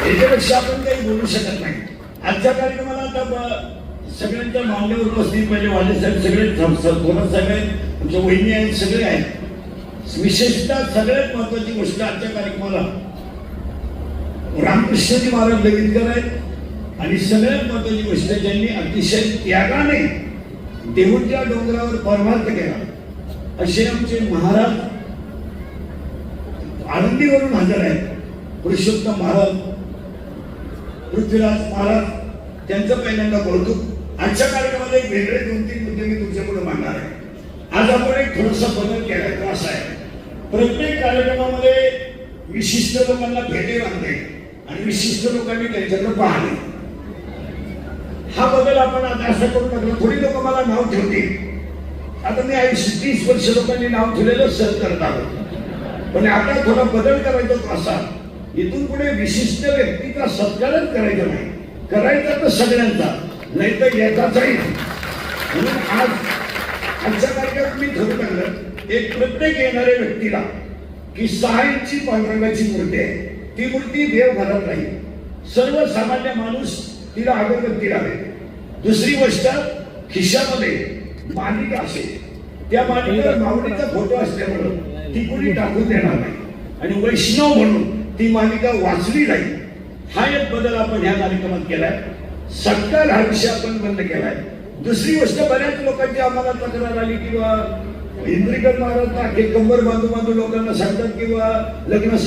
याच्यापेक्षा आपण काही बोलू शकत नाही. आजच्या कार्यक्रमाला आता सगळ्यांच्या मांडीवर उपस्थित म्हणजे वाले साहेब सगळे थोरात साहेब आहेत, आमच्या वहिनी आहेत, सगळे आहेत. विशेषतः सगळ्यात महत्वाची गोष्ट आजच्या कार्यक्रमाला रामकृष्णजी महाराज लविलकर आहेत आणि सगळ्यात महत्वाची गोष्ट ज्यांनी अतिशय त्यागाने देहूच्या डोंगरावर परमार्थ केला असे आमचे महाराज आनंदीवरून हजर आहेत. पुरुषोत्तम महाराज, पृथ्वीराज महाराज, त्यांचं पहिल्यांदा कौतुक. आजच्या कार्यक्रमात एक वेगळे 2-3 मुद्दे मी तुमच्या पुढे मांडणार आहे. आज आपण एक थोडासा बदल केला तो असा आहे, प्रत्येक कार्यक्रमामध्ये विशिष्ट लोकांना भेटे बांधणे आणि विशिष्ट लोकांनी त्यांच्याकडे पाहणे, हा बदल आपण आता असं करून टाकला. थोडी लोक मला नाव ठेवतील. आता मी 30 वर्ष लोकांनी नाव ठेवलेलं सर करत आहोत, पण आता थोडा बदल करायचा तो असा, इथून पुढे विशिष्ट व्यक्तीचा सत्कारच करायचा नाही, करायचा तर सगळ्यांचा, नाही तर एकाचाही. म्हणून आजच्या कार्यक्रमात मी ठरवून टाकलं, एक प्रत्येक येणाऱ्या व्यक्तीला की 6 इंची पांडुरंगाची मूर्ती आहे, ती मूर्ती देवघरात राहील. सर्वसामान्य माणूस तिला अगरबत्ती लावेल. दुसरी गोष्ट, खिशामध्ये मालिका असेल, त्या मालिकेवर माऊलीचा फोटो असल्यामुळं ती कुणी टाकून देणार नाही आणि वैष्णव म्हणून ती मालिका वाचली जाईल. हा एक बदल आपण ह्या कार्यक्रमात केलाय. सत्कार हा विषय आपण बंद केलाय. दुसरी गोष्ट, बऱ्याच लोकांची आम्हाला तक्रार आली किंवा इंद्रिकर महाराज कंबर बांधू लोकांना सांगतात किंवा लग्न